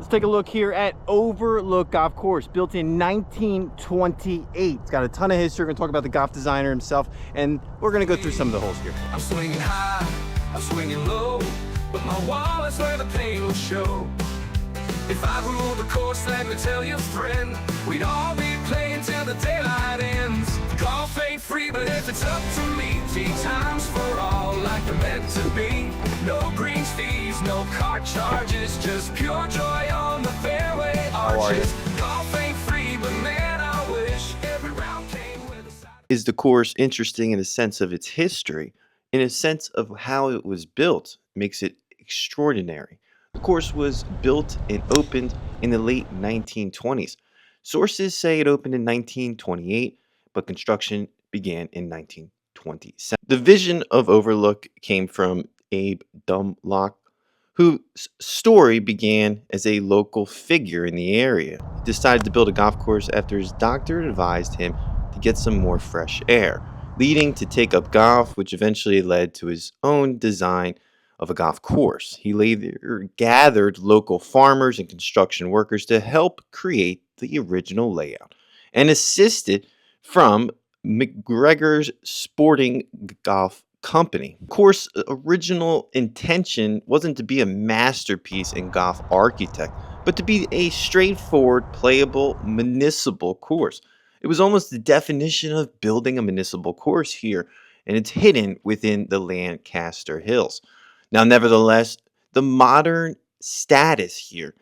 Let's take a look here at Overlook Golf Course, built in 1928. It's got a ton of history. We're going to talk about the golf designer himself, and we're going to go through some of the holes here. I'm swinging high, I'm swinging low, but my wallet's where the pain will show. If I ruled the course, let me tell you, friend, we'd all be playing till the daylight ends. Golf ain't free, but if it's up to me, tee times for all, like they're meant to be. No greens fees, no cart charges, just pure joy on the fairway arches. Golf ain't free, but man, I wish every round came with a side. Is the course interesting in a sense of its history? In a sense of how it was built makes it extraordinary. The course was built and opened in the late 1920s. Sources say it opened in 1928, but construction began in 1927. The vision of Overlook came from Abe Dombach, whose story began as a local figure in the area. He decided to build a golf course after his doctor advised him to get some more fresh air, leading to take up golf, which eventually led to his own design of a golf course. He later gathered local farmers and construction workers to help create the original layout and assisted from McGregor's Sporting Golf Company. Of course, original intention wasn't to be a masterpiece in golf architect, but to be a straightforward, playable municipal course. It was almost the definition of building a municipal course here, and it's hidden within the Lancaster Hills. Now, nevertheless, the modern status here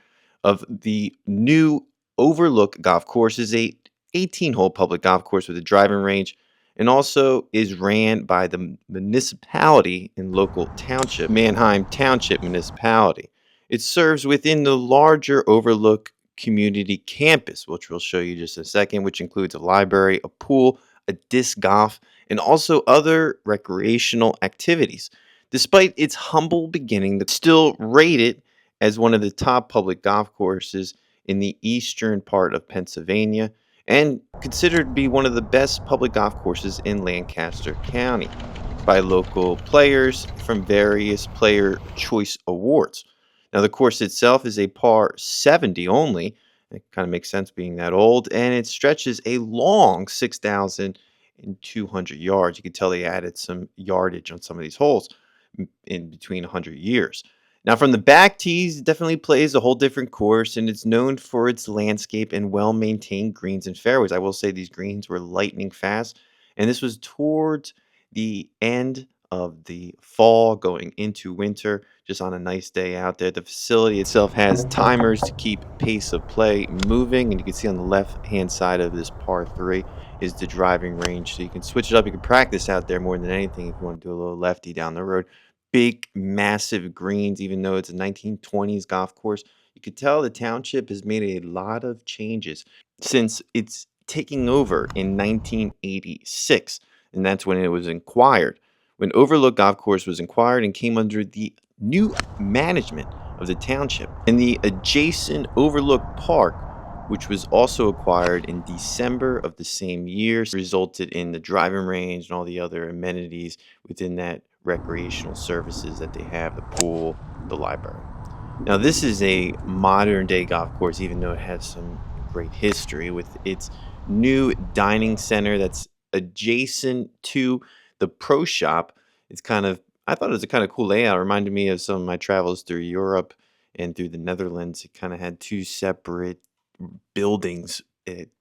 of the new Overlook Golf Course is a 18-hole public golf course with a driving range, and also is ran by the municipality and local township, Manheim Township Municipality. It serves within the larger Overlook Community Campus, which we'll show you just in a second, which includes a library, a pool, a disc golf, and also other recreational activities. Despite its humble beginning, it's still rated as one of the top public golf courses in the eastern part of Pennsylvania and considered to be one of the best public golf courses in Lancaster County by local players from various player choice awards. Now, the course itself is a par 70 only. It kind of makes sense being that old, and it stretches a long 6,200 yards. You can tell they added some yardage on some of these holes in between 100 years. Now, from the back tees, it definitely plays a whole different course, and it's known for its landscape and well-maintained greens and fairways. I will say these greens were lightning fast, and this was towards the end of the fall going into winter, just on a nice day out there. The facility itself has timers to keep pace of play moving, and you can see on the left-hand side of this par 3 is the driving range, so you can switch it up. You can practice out there more than anything if you want to do a little lefty down the road. Big, massive greens, even though it's a 1920s golf course. You could tell the township has made a lot of changes since it's taking over in 1986, and that's when it was acquired. When Overlook Golf Course was acquired and came under the new management of the township, and the adjacent Overlook Park, which was also acquired in December of the same year, resulted in the driving range and all the other amenities within that recreational services that they have, the pool, the library. Now, this is a modern day golf course, even though it has some great history with its new dining center that's adjacent to the pro shop. It's I thought it was a kind of cool layout. It reminded me of some of my travels through Europe and through the Netherlands. It kind of had two separate buildings. It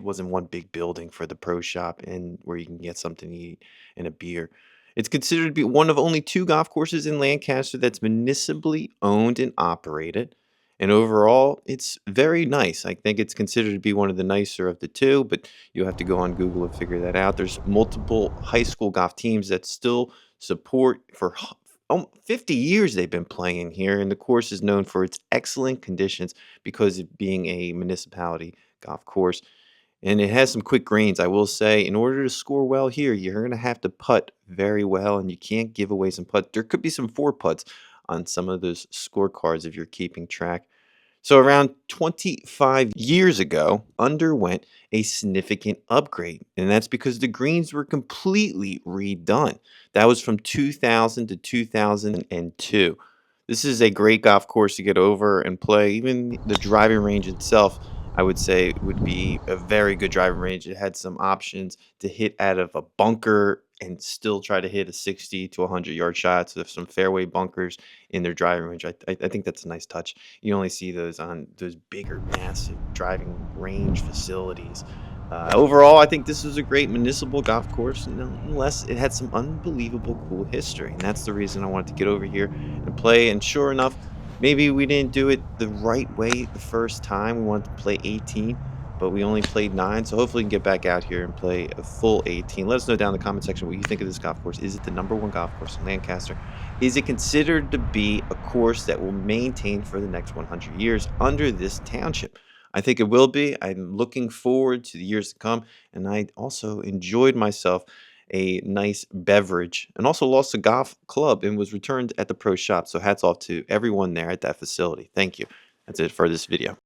wasn't one big building for the pro shop and where you can get something to eat and a beer. It's considered to be one of only 2 golf courses in Lancaster that's municipally owned and operated. And overall, it's very nice. I think it's considered to be one of the nicer of the 2, but you'll have to go on Google and figure that out. There's multiple high school golf teams that still support for 50 years they've been playing here, and the course is known for its excellent conditions because of being a municipality golf course. And it has some quick greens. I will say, in order to score well here, you're going to have to putt very well, and you can't give away some putts. There could be some 4 putts on some of those scorecards if you're keeping track. So around 25 years ago, underwent a significant upgrade, and that's because the greens were completely redone. That was from 2000 to 2002. This is a great golf course to get over and play. Even the driving range itself, I would say, would be a very good driving range. It had some options to hit out of a bunker and still try to hit a 60 to 100-yard shot. So there's some fairway bunkers in their driving range. I think that's a nice touch. You only see those on those bigger, massive driving range facilities. Overall, I think this was a great municipal golf course. Nonetheless, it had some unbelievable cool history, and that's the reason I wanted to get over here and play. And sure enough, maybe we didn't do it the right way the first time. We wanted to play 18, but we only played 9. So hopefully we can get back out here and play a full 18. Let us know down in the comment section what you think of this golf course. Is it the #1 golf course in Lancaster? Is it considered to be a course that will maintain for the next 100 years under this township? I think it will be. I'm looking forward to the years to come, and I also enjoyed myself a nice beverage and also lost a golf club and was returned at the pro shop. So hats off to everyone there at that facility. Thank you. That's it for this video.